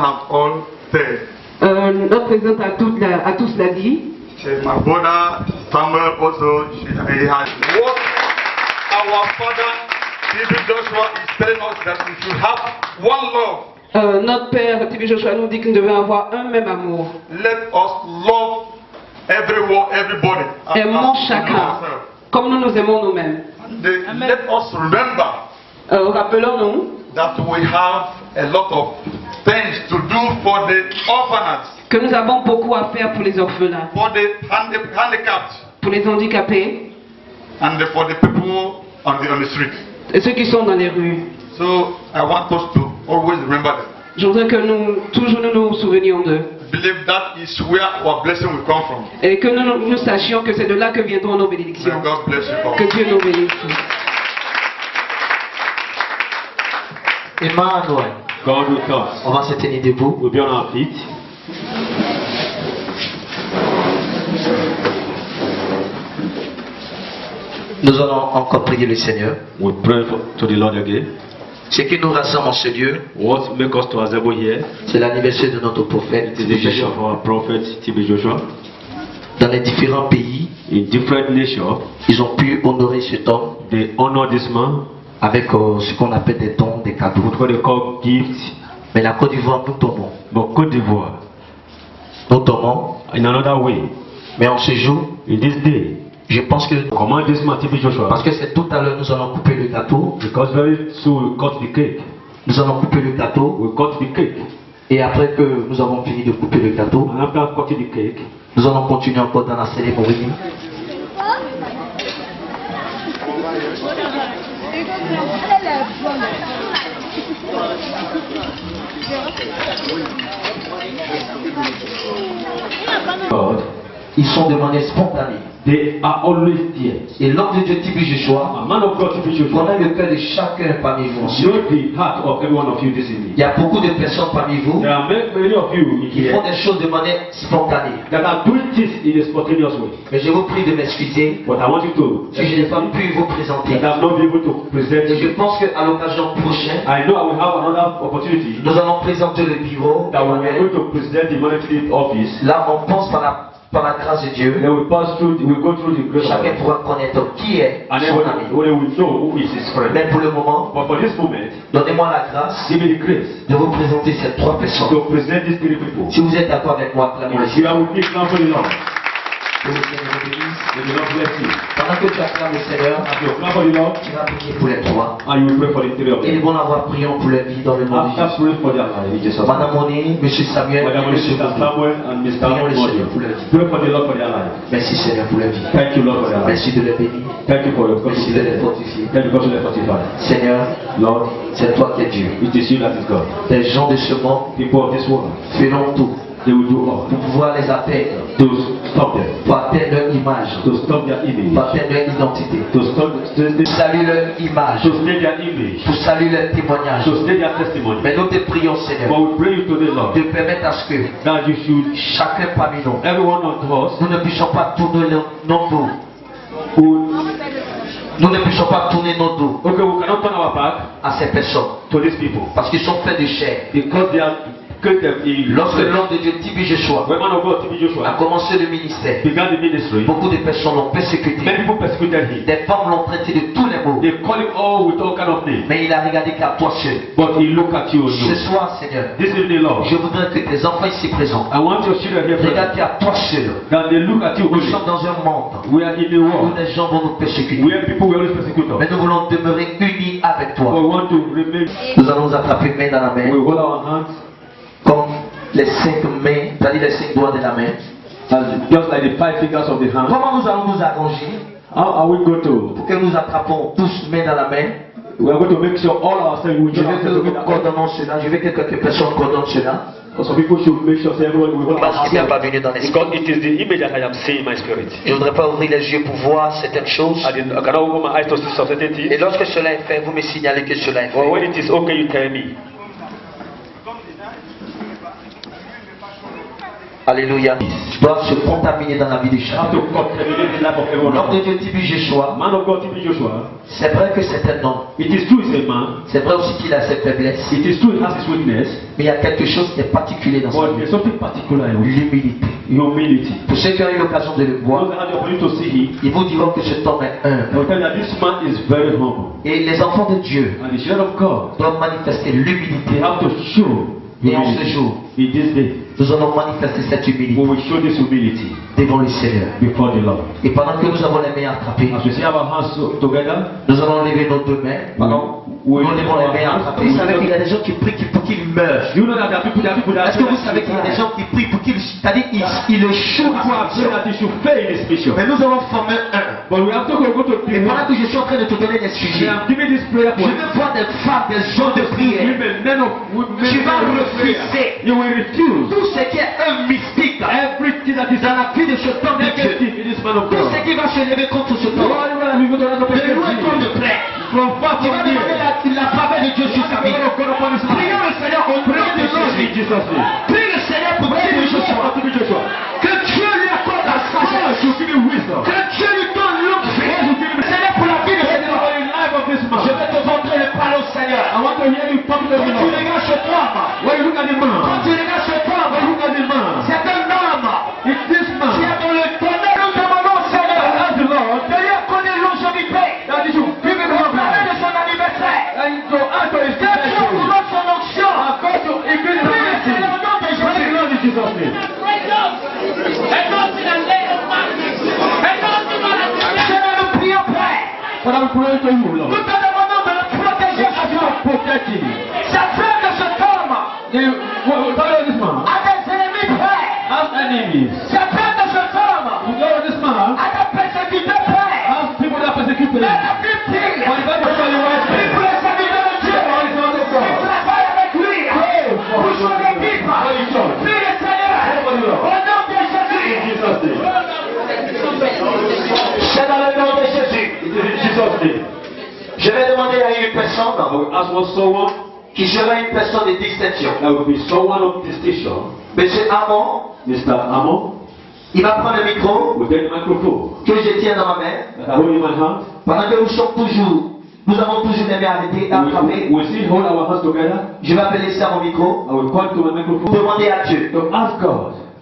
have all said. Notre présidente a tous l'a dit. My brother Samuel also, he has what our father T.B. Joshua is telling us, that we should have one love. Notre père T.B. Joshua nous dit que nous devons avoir un même amour. Let us love everybody. Aimons chacun, comme nous nous aimons nous-mêmes. Let us remember rappelons-nous that we have a lot of things to do for the orphans, que nous avons beaucoup à faire pour les orphelins, for the handicapped, pour les handicapés, and for the people on the street. Et ceux qui sont dans les rues. So I want us to always remember that. Je voudrais que toujours nous souvenions d'eux. Believe that is where our blessing will come from. Et que nous sachions que c'est de là que viendront nos bénédictions. May God bless you all. Que Dieu nous bénisse. Emmanuel. God with us. On va se tenir debout. We'll be on our feet. Nous allons encore prier le Seigneur. We pray to the Lord again. Ce qui nous rassemble en ce lieu, What make us to assemble here? c'est l'anniversaire de notre prophète. It is the day of our prophet T.B. Joshua. Dans les différents pays, In different nations, ils ont pu honorer cet homme they honor this man. avec ce qu'on appelle des dons, des cadeaux. What they call gifts. Mais la Côte d'Ivoire, nous tombons. But Côte d'Ivoire, Nous tombons. in another way, Mais en ce jour, in this day, je pense que, command this man T.B. Joshua. parce que c'est tout à l'heure, nous allons couper le gâteau. Because very soon we cut the cake. Nous allons couper le gâteau. We cut the cake. Et après que nous avons fini de couper le gâteau, And after cutting the cake, nous allons continuer encore dans la cérémonie. God, Ils sont de manière spontanée. they are always there. Et l'homme de Dieu T.B. Joshua A man of God T.B. Joshua, connaît le cœur de chacun parmi vous. know the heart of every one of you this evening. Il y a beaucoup de personnes parmi vous There are many of you qui font here des choses de manière spontanée. that are doing this in a spontaneous way. Mais je vous prie de m'excuser But I want you to, si je n'ai pas pu vous présenter. that I have not been able to present Et je you. pense qu'à l'occasion prochaine, I know I will have another opportunity nous allons présenter le bureau. that we are going to present the monetary office. Là, on pense par la grâce de Dieu. Then we pass through, we go through the grace of Chacun God. pourra connaître qui est And son ami. then we will know who is his friend. Mais pour le moment, But for this moment, donnez-moi la grâce give me the grace de vous présenter ces trois personnes. to present these three people. Si vous êtes d'accord avec moi, acclamez le If you Seigneur. are with me, clap for the Lord. Que le Seigneur vous bénisse. May the Lord bless you. Pendant que tu acclames le Seigneur, As you clap for the Lord, tu vas prier pour les trois. and you will pray for the three of Il est them. bon d'avoir prié pour leur vie dans le nom de After Jésus. praying for their life, Jesus. Madame Monet, Monsieur Samuel, Madam Monsieur Mr. Boudou. Samuel and Mr. Prions le Modi. Seigneur pour leur vie. Pray for the Lord for their life. Merci Seigneur pour leur vie. Thank you, Lord, for their life. Merci de les bénir. Thank you for your Merci de les confidence. fortifier. Thank you because you are fortified. Seigneur, Lord, c'est toi qui es Dieu. it is you that is God. Les gens de ce monde People of this world, feront tout they will do all pour pouvoir les atteindre, to stop them, pour atteindre leur image, to stop their image, pour atteindre leur identité, to stop, pour saluer leur image, to stay their image, pour saluer leur témoignage. to stay their testimony. Mais nous te prions, But Seigneur, we pray you today, Lord, de permettre à ce que that you should, chacun parmi nous, every one of us, nous ne puissions pas tourner nos dos. who, Nous ne puissions pas tourner nos dos okay, we cannot turn our back à ces personnes. to these people Parce qu'ils sont faits de chair. because they are created in. Lorsque l'homme de Dieu T.B. Joshua When man of God T.B. a Joshua commencé le ministère, began the ministry, beaucoup de personnes l'ont persécuté. many people persecuted him. Des femmes l'ont traité de tous les mots. They call him all with all kind of names. Mais il a regardé qu'à toi seul. But he look at you Ce alone. soir, Seigneur, This evening, Lord, je voudrais que tes enfants ici présents I want your children here regardent present, qu'à toi seul. that they look at you Nous only. sommes dans un monde We are in the où world les gens vont nous persécuter. where people will always persecute Mais us. nous voulons demeurer unis avec But we toi. want to remain. Nous allons nous attraper main dans la We main, hold our hands comme les 5 mains, c'est-à-dire les 5 doigts de la main. just like the 5 fingers of the hand. Comment nous allons nous arranger How are we going to? pour que nous attrapons tous main dans la main? We are going to make sure all ourselves will Je join veux que ourselves nous together. coordonnons cela. Je veux que quelques personnes coordonnent cela. So people should make sure everyone will hold our Parce qu'il n'est pas hands. venu dans l'esprit. Because it is the image that I am seeing in my spirit. Je ne voudrais pas ouvrir les yeux pour voir certaines choses. I cannot open my eyes to see certain things. Et lorsque cela est fait, vous me signalez que cela est Well, fait. when it is okay, you tell me. Alléluia. Doivent se contaminer dans la vie de chacun. L'homme de Dieu Tibi Joshua. C'est vrai que c'est un homme. C'est vrai aussi qu'il a ses faiblesses. Mais il y a quelque chose qui est particulier dans sa vie. L'humilité. Pour ceux qui ont eu l'occasion de le voir, ils vous diront que cet homme est humble. Et les enfants de Dieu doivent manifester l'humilité. Et en ce jour, nous allons manifester cette humilité devant le Seigneur. Et pendant que nous avons les mains attrapées, nous allons lever nos deux mains. Nous levons les mains attrapées. Vous savez qu'il y a des gens qui prient pour qu'ils meurent. Est-ce que vous savez qu'il y a des gens qui prient pour qu'ils, c'est-à-dire ils échouent? Mais nous allons former un. Et pendant que je suis en train de te donner des sujets, je veux voir des femmes, des gens de prière. Tu vas refuser tout ce qui est un mystique dans la vie de ce temps de Dieu. Tout ce qui va se lever contre ce temps. De loin comme de près. Tu vas demander la faveur de Dieu sur ta vie. Prions le Seigneur au nom de Jésus. Prie le Seigneur pour Tibi Joshua. Que Dieu lui accorde la sagesse. Que Dieu lui donne l'autre. Seigneur, pour la vie de cet homme. Je vais te montrer le parler au Seigneur. Quand tu regardes ce toi, quand tu regardes ce toi, c'est un homme qui est dans le tonnerre. Nous demandons au Seigneur de lui accorder longévité. Parler de son anniversaire. Que Dieu vous donne son onction. Prie le Seigneur au nom de Jésus. Seigneur, nous prions prêt. Nous te demandons de le protéger. Ça fait de cet homme a des ennemis prêts. Ça fait de cet homme a des persécuteurs prêts. Mais la Bible dit, pour les serviteurs de Dieu, travaille avec lui pour son équipe. Prie le Seigneur au nom de Jésus. C'est dans le nom de Jésus. Je vais demander à une personne qui sera une personne de distinction. Monsieur Amon, il va prendre le micro que je tiens dans ma main. Pendant que nous avons toujours des mains attrapées. Je vais appeler ça mon micro. Pour demander à Dieu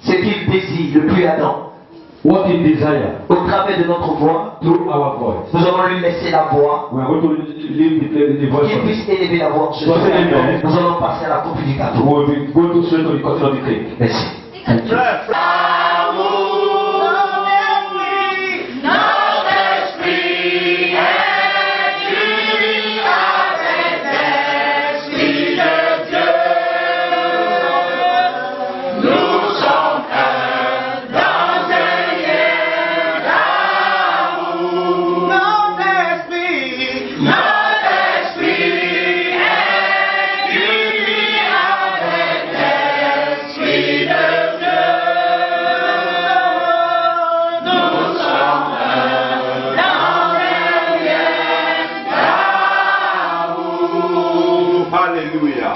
ce qu'il désire le plus ardent. What he desire au travers de notre voix, through our voice. Nous allons lui laisser la voix. We are going to leave the voice. Qu'il puisse élever la voix. Nous allons passer à la coupe du gâteau. We will go to straight to the cutting of the cake. Merci. Thank you.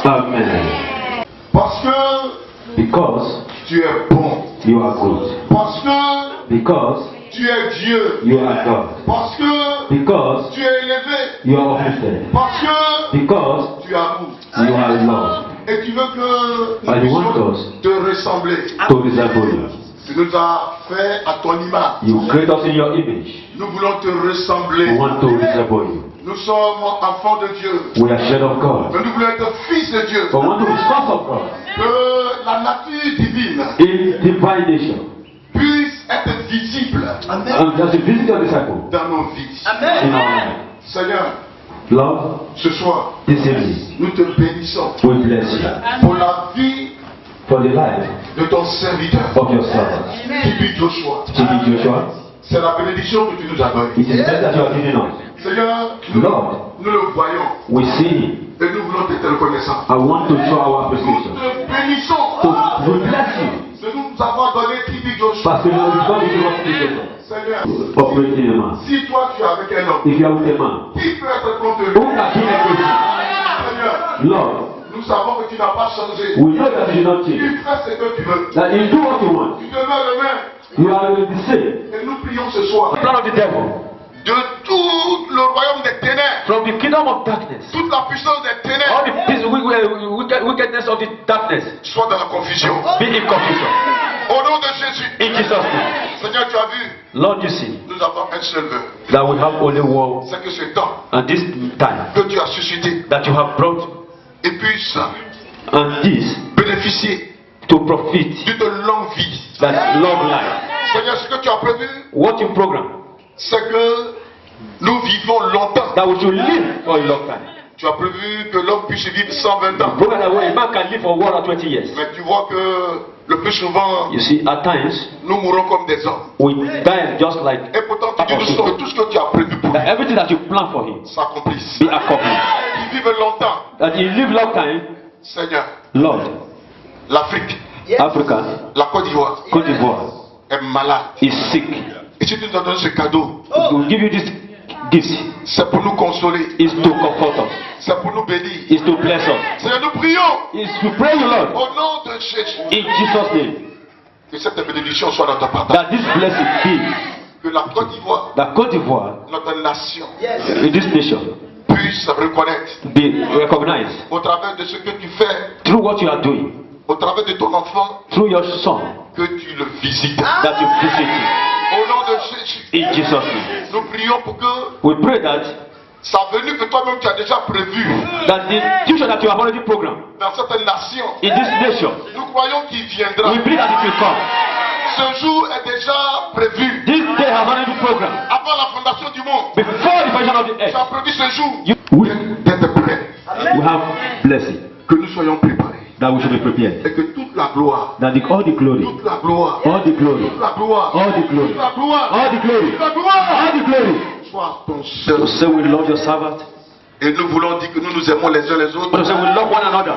Amen. Parce que Because tu es bon. you are good. Parce que Because tu es Dieu. you are God. Parce que Because tu es élevé. you are uplifted. Parce que Because tu amours. you are loved. Et tu veux que And nous you want puissions us te ressembler. to resemble you. Tu nous as fait à ton image. You create us in your image. Nous voulons te We ressembler. want to resemble you. Nous sommes enfants de Dieu. We are children of God. Mais nous voulons être fils de Dieu. We want to be sons of God. Que la nature divine In divine nature. puisse être visible And as a visitor disciple dans nos vies. in our life. Seigneur, Lord, ce soir, this evening, nous te bénissons we bless you pour la vie for the life de ton serviteur, of your servant. Tibi Joshua. Tibi Joshua, C'est la bénédiction que tu nous as donnée. it is that you are giving us. Seigneur, Lord, nous le voyons we see him. et nous voulons te reconnaissant. I want to show our Nous appreciation. te bénissons So we bless you. de nous avoir donné Tibi Joshua. Parce que nous avons besoin de Joshua. Seigneur, Operating a man. si toi tu es avec un homme, If you are with a man, qui peut être contre who lui? can be against Seigneur, you? Lord, nous Nous savons que tu n'as pas changé. We know that you did not change. Tu fais ce que tu veux. That you do what you want. Tu demeures le même. You are the same. Et nous prions ce soir. The plan of the devil. De tout le royaume des ténèbres. From the kingdom of darkness. Toute la puissance des All ténèbres. the wickedness of the darkness. Soit dans la confusion. Be in confusion. Au nom de Jésus. In Jesus' name. Seigneur, tu as vu. Lord, you see Nous avons un seul vœu. that we have only war. C'est que ce temps And this time que tu as suscité that you have brought, et puisse and this bénéficier to profit d'une longue vie. that long life. Seigneur, ce que tu as prévu, What you program, c'est que nous vivons longtemps. that we should live for a long time. Tu as prévu que l'homme puisse vivre 120 ans. Program that way, a man can live for 1 or 20 years. Mais tu vois que le plus souvent, You see, at times nous mourons comme des hommes. we die just like Et pourtant, tu dis nous sommes que tout ce que tu as prévu pour that lui everything that you plan for him s'accomplisse. be accomplished. Ils vivent longtemps. That he live long time, Seigneur, Lord, l'Afrique, Africa, la Côte d'Ivoire Côte d'Ivoire est malade. is sick. Et si tu nous as donné ce cadeau, To give you this gift c'est pour nous consoler. is to comfort us, C'est pour nous bénir. is to bless us, Seigneur, nous prions is to pray you, Lord, au nom de Jésus. in Jesus' name, Que cette bénédiction soit notre partage. that this blessing Que la Côte d'Ivoire, be that Côte d'Ivoire, notre nation, in this nation, puisse reconnaître be recognized au travers de ce que tu fais, through what you are doing, au travers de ton enfant, through your son, que tu le visites. that you visit him, Au nom de Jésus, in Jesus' name. nous prions pour que We pray that sa venue que toi-même tu as déjà prévue that the future that you have already programmed dans cette nation, in this nation, nous croyons qu'il viendra. we believe that it will come. Ce jour est déjà prévu. This day has already been programmed. Avant la fondation du monde, Before the foundation of the tu earth, as prévu ce jour we d'être prêt. have blessing, Que nous soyons préparés. that we should be prepared. Et que toute la gloire, That all the glory, toute la gloire, all the glory, toute la gloire, all the glory, toute la gloire, all the glory, toute la gloire, all the glory. soit ton To seul. say we love your servant, Et nous voulons dire que nous nous aimons les uns les to autres. say we love one another.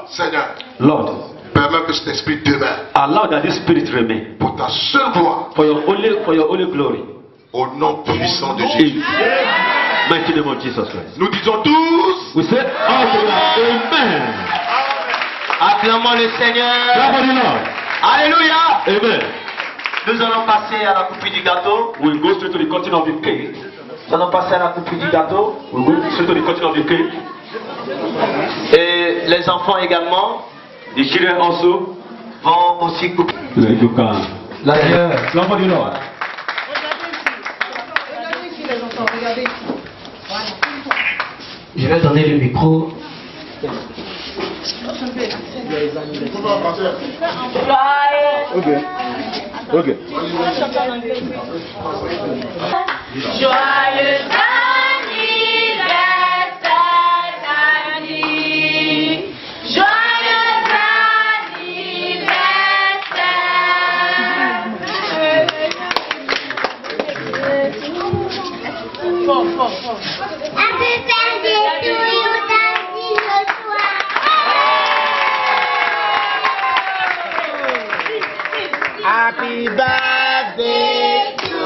Seigneur, Lord, permets que cet esprit demeure allow that this spirit remain pour ta seule gloire. for your only glory. Au nom puissant de In Jésus. mighty name of Jesus Christ. Nous disons tous. We say all together, Amen. Acclamons le Seigneur. Clap for the Lord. Alléluia. Amen. Nous allons passer à la coupe du gâteau. We go straight to the cutting of the cake. Nous allons passer à la coupe du gâteau. We go straight to the cutting of the cake. Et les enfants également The children also. vont aussi couper. You can. La Dieu. Clap for the Lord. Regardez ici les enfants, regardez ici. Je vais donner le micro. Joyeux anniversaire, Annie. Joyeux anniversaire. Bon. Happy birthday to you, Daddy Joshua. Happy birthday to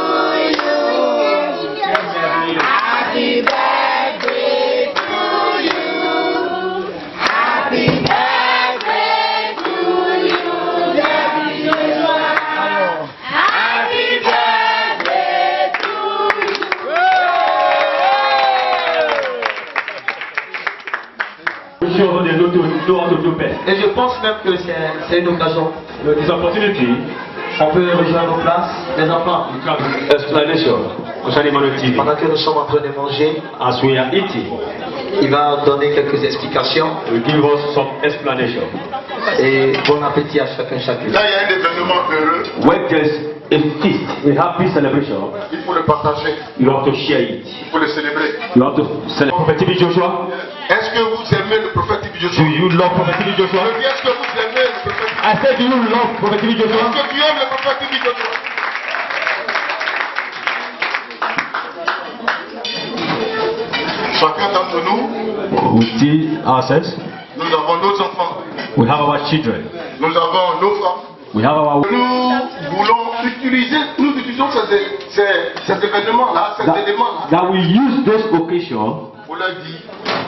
you. Happy birthday to you. Happy birthday to you, Daddy Joshua. Happy birthday to Et je pense même que c'est une occasion. This opportunity, On peut rejoindre nos places. Les enfants, explanation concerning Emmanuel TV. pendant que nous sommes en train de manger, As we are eating, il va donner quelques explications. will give us some explanation. Et bon appétit à chacun, chacune. Là, il y a un événement heureux. When there's a feast, a happy celebration, Il faut le partager. you have to share it. Il faut le célébrer. You have to celebrate Prophet TB Joshua. Est-ce que vous aimez le prophète Do Joshua? you love Prophet TB Joshua? Je dis, est-ce que vous aimez le prophète? I said, do you love Prophet TB Joshua? Est-ce que tu aimes le prophète Joshua? Chacun d'entre nous, We see ourselves. nous avons nos enfants, We have our children. nous avons nos femmes. We have our. Nous voulons utiliser, nous utilisons ces événements-là, ces éléments-là, That we use those occasions pour leur dire,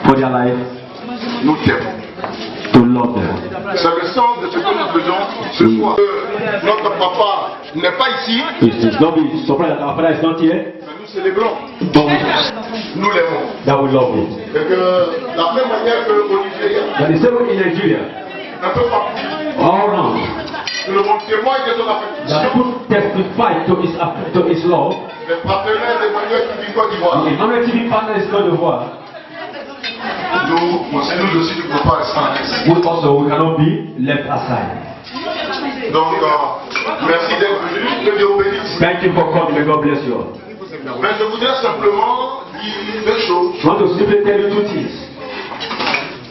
for their life. nous t'aimons. love them. C'est le sens de ce que nous faisons ce soir. Notre papa n'est pas ici, It's not be surprised that our father is not here, mais nous célébrons. but Nous l'aimons. that we love him. Et que la même manière que au Nigeria, That the same way in Nigeria, un peu partout, all around, tout le monde témoigne de son that affection. people testify to his love. Les partenaires d'Emmanuel qui vivent Côte d'Ivoire. Emmanuel TV partner is Côte d'Ivoire. Nous aussi, nous ne pouvons pas rester en reste. We also we cannot be left aside. Donc, merci d'être venu. Que Dieu vous bénisse. Thank you for coming. May God bless you all. Mais je voudrais simplement dire deux choses. I want to simply tell you two things.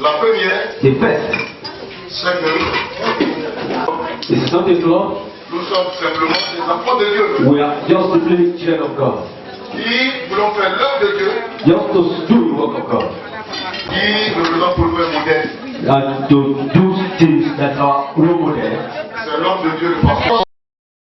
La première, The first c'est que is something to love. nous sommes simplement des enfants de Dieu. We are just simply children of God. Qui voulons faire l'œuvre de Dieu. Just to do the work of God. Qui nous faisons pour nous un modèle. And to do things that are role model. C'est l'homme de Dieu le pasteur.